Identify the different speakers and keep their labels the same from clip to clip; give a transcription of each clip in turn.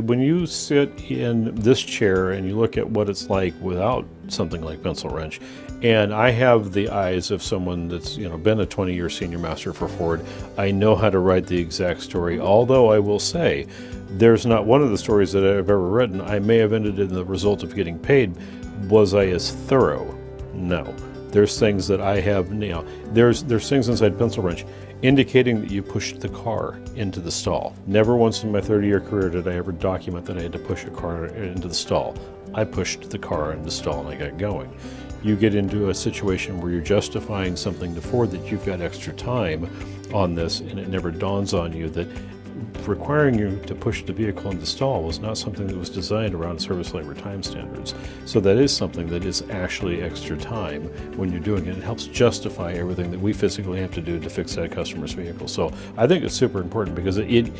Speaker 1: when you sit in this chair and you look at what it's like without something like Pencilwrench, and I have the eyes of someone that's been a 20-year senior master for Ford, I know how to write the exact story. Although I will say, there's not one of the stories that I've ever written I may have ended in the result of getting paid. Was I as thorough? No. There's things that I have, there's things inside Pencilwrench indicating that you pushed the car into the stall. Never once in my 30-year career did I ever document that I had to push a car into the stall. I pushed the car into the stall and I got going. You get into a situation where you're justifying something to Ford that you've got extra time on this, and it never dawns on you that requiring you to push the vehicle into stall was not something that was designed around service labor time standards. So that is something that is actually extra time when you're doing it. It helps justify everything that we physically have to do to fix that customer's vehicle. So I think it's super important because it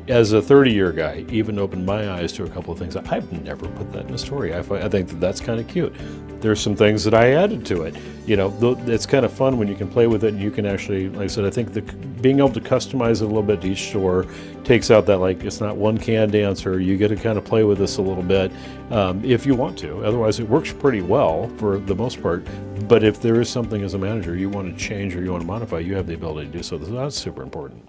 Speaker 1: as a 30-year guy, even opened my eyes to a couple of things. I've never put that in a story. I think that that's kind of cute. There's some things that I added to it. It's kind of fun when you can play with it and you can actually, like I said, I think being able to customize it a little bit to each store takes out that, it's not one canned answer. You get to kind of play with this a little bit if you want to. Otherwise, it works pretty well for the most part. But if there is something as a manager you want to change or you want to modify, you have the ability to do so. That's super important.